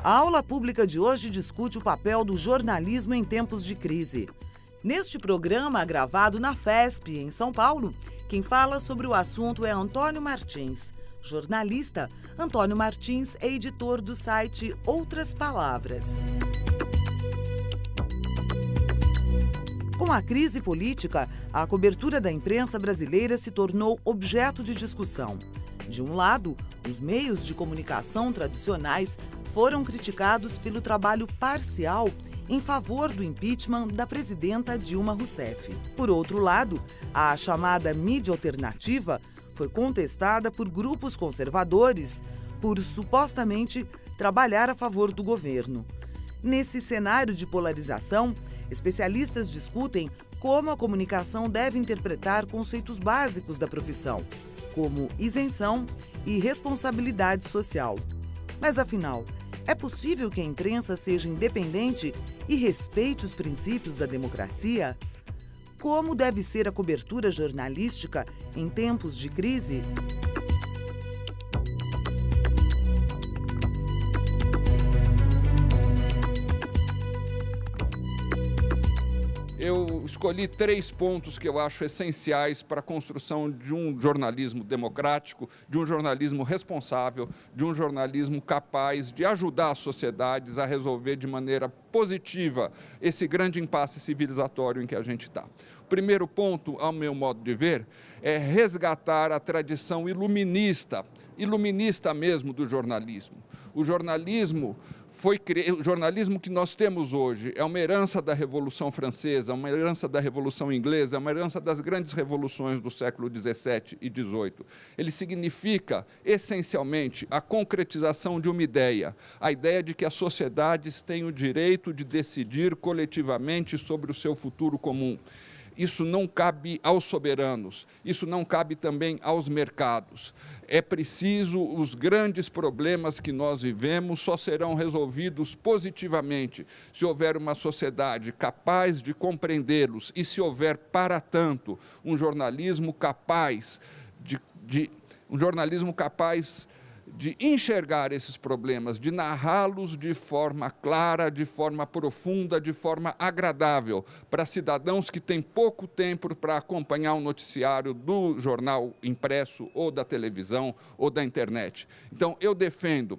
A aula pública de hoje discute o papel do jornalismo em tempos de crise. Neste programa, gravado na FESP, em São Paulo, quem fala sobre o assunto é Antônio Martins. Jornalista, Antônio Martins é editor do site Outras Palavras. Com a crise política, a cobertura da imprensa brasileira se tornou objeto de discussão. De um lado, os meios de comunicação tradicionais foram criticados pelo trabalho parcial em favor do impeachment da presidenta Dilma Rousseff. Por outro lado, a chamada mídia alternativa foi contestada por grupos conservadores por supostamente trabalhar a favor do governo. Nesse cenário de polarização, especialistas discutem como a comunicação deve interpretar conceitos básicos da profissão, como isenção e responsabilidade social. Mas, afinal, é possível que a imprensa seja independente e respeite os princípios da democracia? Como deve ser a cobertura jornalística em tempos de crise? Eu escolhi 3 pontos que eu acho essenciais para a construção de um jornalismo democrático, de um jornalismo responsável, de um jornalismo capaz de ajudar as sociedades a resolver de maneira positiva esse grande impasse civilizatório em que a gente está. O primeiro ponto, ao meu modo de ver, é resgatar a tradição iluminista mesmo do jornalismo. O jornalismo que nós temos hoje é uma herança da Revolução Francesa, uma herança da Revolução Inglesa, uma herança das grandes revoluções do século XVII e XVIII. Ele significa, essencialmente, a concretização de uma ideia, a ideia de que as sociedades têm o direito de decidir coletivamente sobre o seu futuro comum. Isso não cabe aos soberanos, isso não cabe também aos mercados. É preciso, os grandes problemas que nós vivemos só serão resolvidos positivamente se houver uma sociedade capaz de compreendê-los e se houver, para tanto, um jornalismo capaz de enxergar esses problemas, de narrá-los de forma clara, de forma profunda, de forma agradável, para cidadãos que têm pouco tempo para acompanhar o noticiário do jornal impresso ou da televisão ou da internet. Então, eu defendo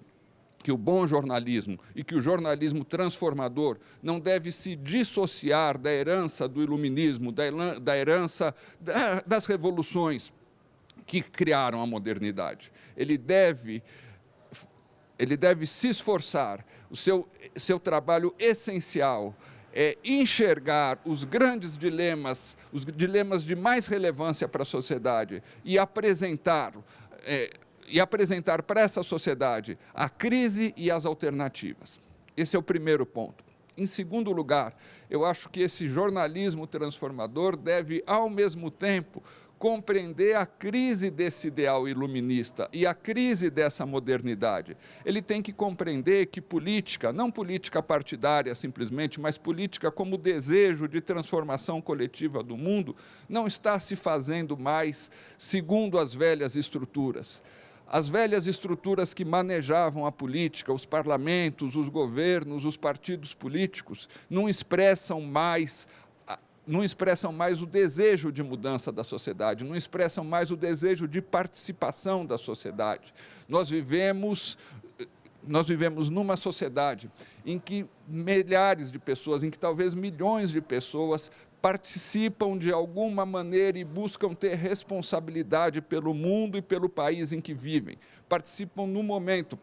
que o bom jornalismo e que o jornalismo transformador não deve se dissociar da herança do iluminismo, da herança das revoluções que criaram a modernidade. Ele deve se esforçar, o seu trabalho essencial é enxergar os grandes dilemas, os dilemas de mais relevância para a sociedade e apresentar para essa sociedade a crise e as alternativas. Esse é o primeiro ponto. Em segundo lugar, eu acho que esse jornalismo transformador deve, ao mesmo tempo, compreender a crise desse ideal iluminista e a crise dessa modernidade. Ele tem que compreender que política, não política partidária simplesmente, mas política como desejo de transformação coletiva do mundo, não está se fazendo mais segundo as velhas estruturas. As velhas estruturas que manejavam a política, os parlamentos, os governos, os partidos políticos, não expressam mais o desejo de mudança da sociedade, não expressam mais o desejo de participação da sociedade. Nós vivemos numa sociedade em que milhares de pessoas, em que talvez milhões de pessoas participam de alguma maneira e buscam ter responsabilidade pelo mundo e pelo país em que vivem. Participam no momento,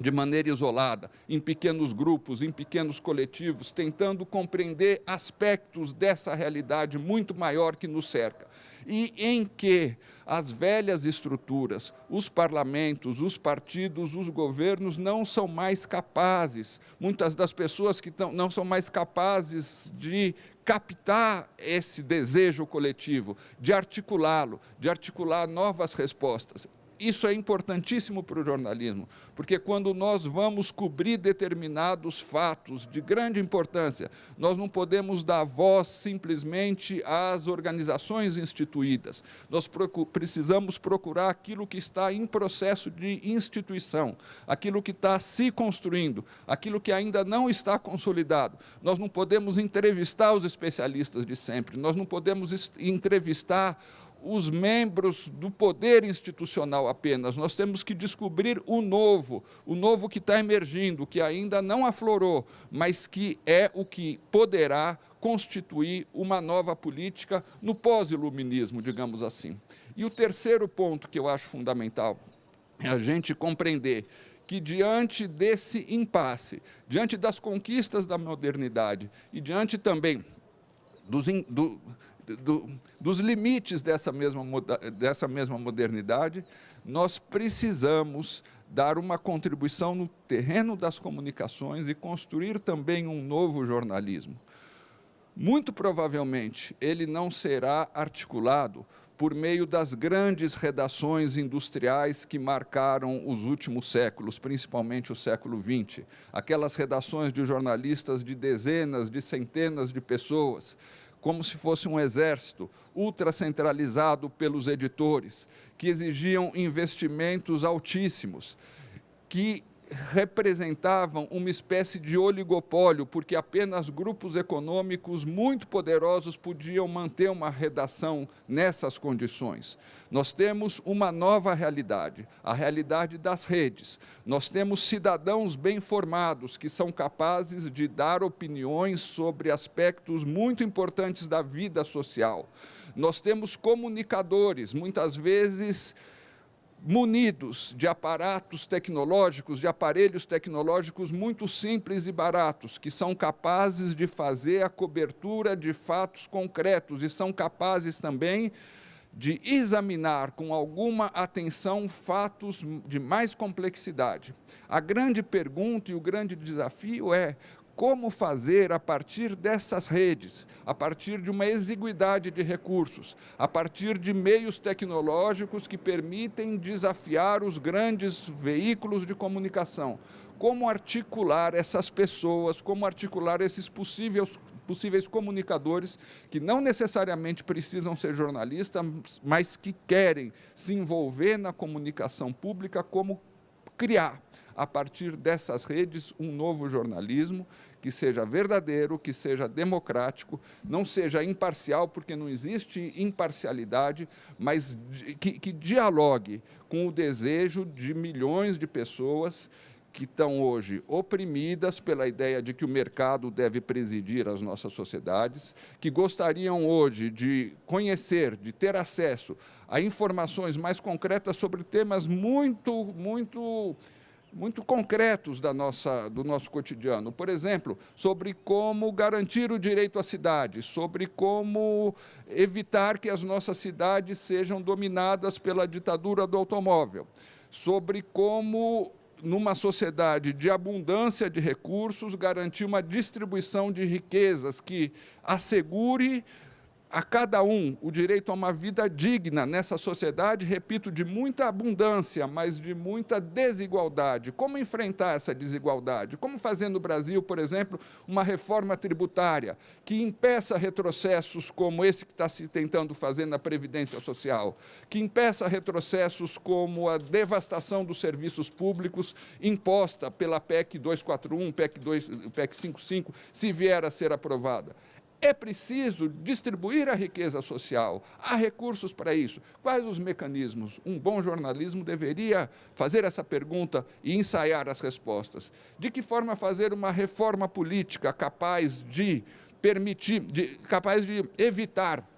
de maneira isolada, em pequenos grupos, em pequenos coletivos, tentando compreender aspectos dessa realidade muito maior que nos cerca. E em que as velhas estruturas, os parlamentos, os partidos, os governos não são mais capazes, muitas das pessoas que não são mais capazes de captar esse desejo coletivo, de articulá-lo, de articular novas respostas. isso é importantíssimo para o jornalismo, porque quando nós vamos cobrir determinados fatos de grande importância, nós não podemos dar voz simplesmente às organizações instituídas. Nós precisamos procurar aquilo que está em processo de instituição, aquilo que está se construindo, aquilo que ainda não está consolidado. Nós não podemos entrevistar os especialistas de sempre, nós não podemos entrevistar os membros do poder institucional apenas. Nós temos que descobrir o novo que está emergindo, que ainda não aflorou, mas que é o que poderá constituir uma nova política no pós-iluminismo, digamos assim. E o terceiro ponto que eu acho fundamental é a gente compreender que, diante desse impasse, diante das conquistas da modernidade e diante também dos limites dessa mesma modernidade, nós precisamos dar uma contribuição no terreno das comunicações e construir também um novo jornalismo. Muito provavelmente, ele não será articulado por meio das grandes redações industriais que marcaram os últimos séculos, principalmente o século XX. Aquelas redações de jornalistas de dezenas, de centenas de pessoas, como se fosse um exército ultracentralizado pelos editores, que exigiam investimentos altíssimos, que representavam uma espécie de oligopólio, porque apenas grupos econômicos muito poderosos podiam manter uma redação nessas condições. Nós temos uma nova realidade, a realidade das redes. Nós temos cidadãos bem formados, que são capazes de dar opiniões sobre aspectos muito importantes da vida social. Nós temos comunicadores, muitas vezes munidos de aparatos tecnológicos, de aparelhos tecnológicos muito simples e baratos, que são capazes de fazer a cobertura de fatos concretos e são capazes também de examinar com alguma atenção fatos de mais complexidade. A grande pergunta e o grande desafio é: como fazer, a partir dessas redes, a partir de uma exiguidade de recursos, a partir de meios tecnológicos que permitem desafiar os grandes veículos de comunicação, como articular essas pessoas, como articular esses possíveis comunicadores, que não necessariamente precisam ser jornalistas, mas que querem se envolver na comunicação pública, como criar, a partir dessas redes, um novo jornalismo que seja verdadeiro, que seja democrático, não seja imparcial, porque não existe imparcialidade, mas que dialogue com o desejo de milhões de pessoas que estão hoje oprimidas pela ideia de que o mercado deve presidir as nossas sociedades, que gostariam hoje de conhecer, de ter acesso a informações mais concretas sobre temas muito concretos do nosso cotidiano. Por exemplo, sobre como garantir o direito à cidade, sobre como evitar que as nossas cidades sejam dominadas pela ditadura do automóvel, sobre como, numa sociedade de abundância de recursos, garantir uma distribuição de riquezas que assegure a cada um o direito a uma vida digna nessa sociedade, repito, de muita abundância, mas de muita desigualdade. Como enfrentar essa desigualdade? Como fazer no Brasil, por exemplo, uma reforma tributária que impeça retrocessos como esse que está se tentando fazer na Previdência Social, que impeça retrocessos como a devastação dos serviços públicos imposta pela PEC 241, PEC 55, se vier a ser aprovada. É preciso distribuir a riqueza social. Há recursos para isso. Quais os mecanismos? Um bom jornalismo deveria fazer essa pergunta e ensaiar as respostas. De que forma fazer uma reforma política capaz de evitar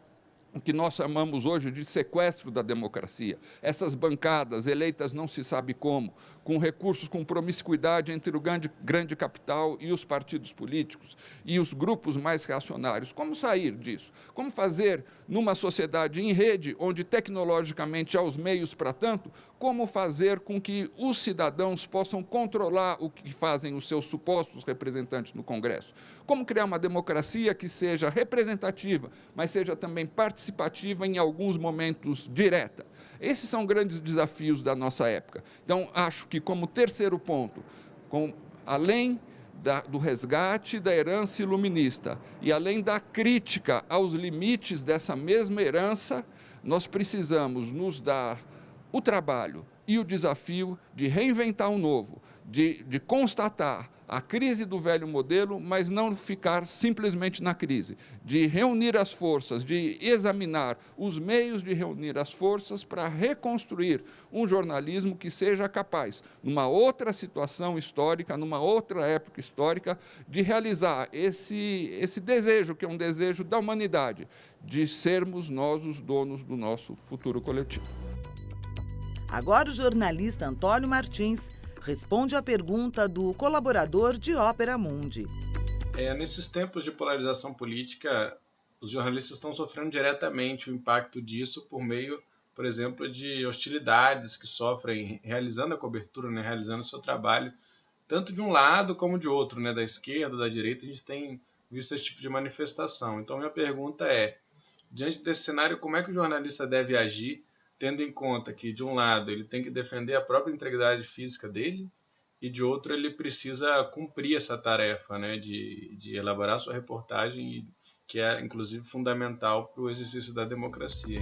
o que nós chamamos hoje de sequestro da democracia? Essas bancadas eleitas não se sabe como, com recursos, com promiscuidade entre o grande capital e os partidos políticos e os grupos mais reacionários. Como sair disso? Como fazer, numa sociedade em rede, onde tecnologicamente há os meios para tanto, como fazer com que os cidadãos possam controlar o que fazem os seus supostos representantes no Congresso? Como criar uma democracia que seja representativa, mas seja também participativa, participativa, em alguns momentos direta. Esses são grandes desafios da nossa época. Então, acho que, como terceiro ponto, além do resgate da herança iluminista e além da crítica aos limites dessa mesma herança, nós precisamos nos dar o trabalho e o desafio de reinventar o novo, de constatar a crise do velho modelo, mas não ficar simplesmente na crise, de reunir as forças, de examinar os meios de reunir as forças para reconstruir um jornalismo que seja capaz, numa outra situação histórica, numa outra época histórica, de realizar esse desejo, que é um desejo da humanidade, de sermos nós os donos do nosso futuro coletivo. Agora o jornalista Antônio Martins responde à pergunta do colaborador de Ópera Mundi. Nesses tempos de polarização política, os jornalistas estão sofrendo diretamente o impacto disso por meio, por exemplo, de hostilidades que sofrem realizando a cobertura, né, realizando o seu trabalho, tanto de um lado como de outro, né, da esquerda, da direita, a gente tem visto esse tipo de manifestação. Então, minha pergunta é, diante desse cenário, como é que o jornalista deve agir, tendo em conta que, de um lado, ele tem que defender a própria integridade física dele, e, de outro, ele precisa cumprir essa tarefa, né, de elaborar sua reportagem, que é, inclusive, fundamental para o exercício da democracia.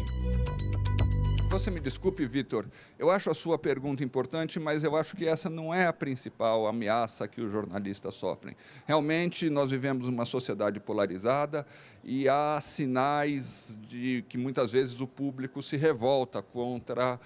Você me desculpe, Vitor, eu acho a sua pergunta importante, mas eu acho que essa não é a principal ameaça que os jornalistas sofrem. Realmente, nós vivemos uma sociedade polarizada e há sinais de que muitas vezes o público se revolta contra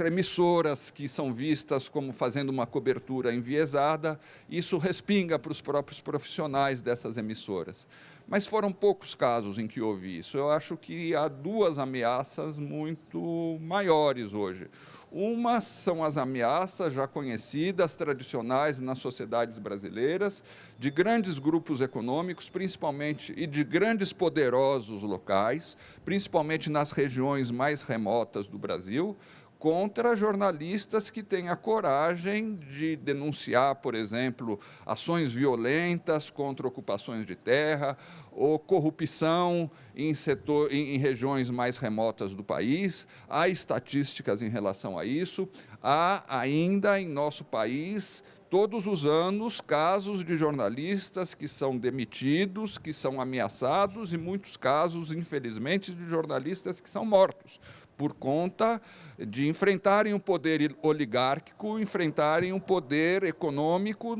emissoras que são vistas como fazendo uma cobertura enviesada. Isso respinga para os próprios profissionais dessas emissoras. Mas foram poucos casos em que houve isso. Eu acho que há duas ameaças muito maiores hoje. Uma são as ameaças já conhecidas, tradicionais nas sociedades brasileiras, de grandes grupos econômicos, principalmente, e de grandes poderosos locais, principalmente nas regiões mais remotas do Brasil, contra jornalistas que têm a coragem de denunciar, por exemplo, ações violentas contra ocupações de terra ou corrupção em regiões mais remotas do país. Há estatísticas em relação a isso. Há ainda em nosso país, todos os anos, casos de jornalistas que são demitidos, que são ameaçados e muitos casos, infelizmente, de jornalistas que são mortos por conta de enfrentarem o poder oligárquico, enfrentarem o poder econômico,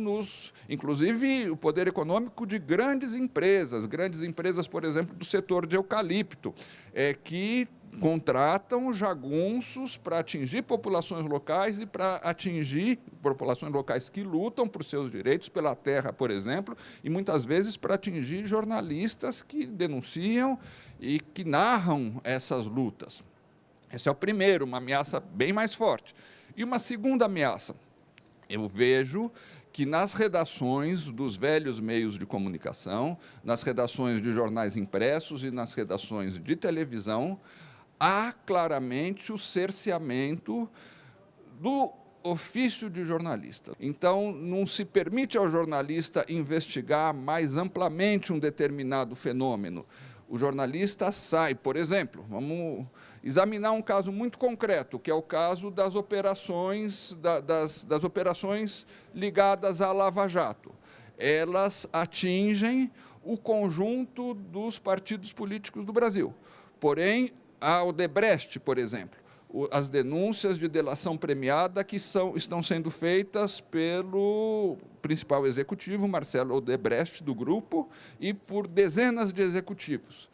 inclusive o poder econômico de grandes empresas, por exemplo, do setor de eucalipto, que contratam jagunços para atingir populações locais e para atingir populações locais que lutam por seus direitos pela terra, por exemplo, e muitas vezes para atingir jornalistas que denunciam e que narram essas lutas. Esse é o primeiro, uma ameaça bem mais forte. E uma segunda ameaça, eu vejo que nas redações dos velhos meios de comunicação, nas redações de jornais impressos e nas redações de televisão, há claramente o cerceamento do ofício de jornalista. Então, não se permite ao jornalista investigar mais amplamente um determinado fenômeno. O jornalista sai, por exemplo, vamos examinar um caso muito concreto, que é o caso das operações, das operações ligadas à Lava Jato. Elas atingem o conjunto dos partidos políticos do Brasil. Porém, a Odebrecht, por exemplo, as denúncias de delação premiada que estão sendo feitas pelo principal executivo, Marcelo Odebrecht, do grupo, e por dezenas de executivos.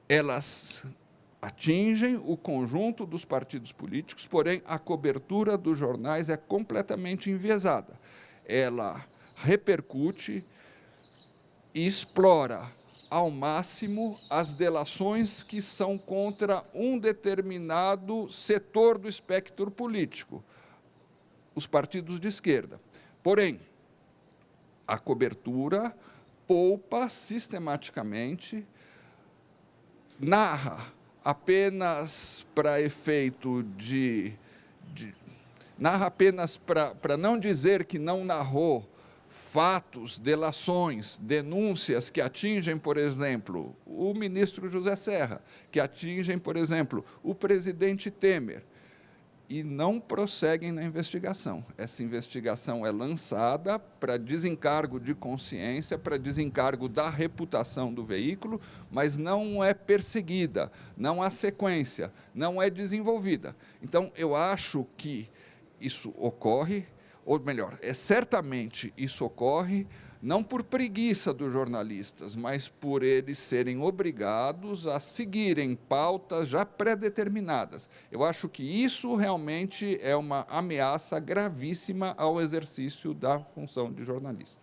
Elas atingem o conjunto dos partidos políticos, porém, a cobertura dos jornais é completamente enviesada. Ela repercute e explora ao máximo as delações que são contra um determinado setor do espectro político, os partidos de esquerda. Porém, a cobertura poupa sistematicamente, narra apenas para efeito narra apenas para não dizer que não narrou fatos, delações, denúncias que atingem, por exemplo, o ministro José Serra, que atingem, por exemplo, o presidente Temer, e não prosseguem na investigação. Essa investigação é lançada para desencargo de consciência, para desencargo da reputação do veículo, mas não é perseguida, não há sequência, não é desenvolvida. Então, eu acho que isso ocorre, ou melhor, certamente isso ocorre, não por preguiça dos jornalistas, mas por eles serem obrigados a seguirem pautas já pré-determinadas. Eu acho que isso realmente é uma ameaça gravíssima ao exercício da função de jornalista.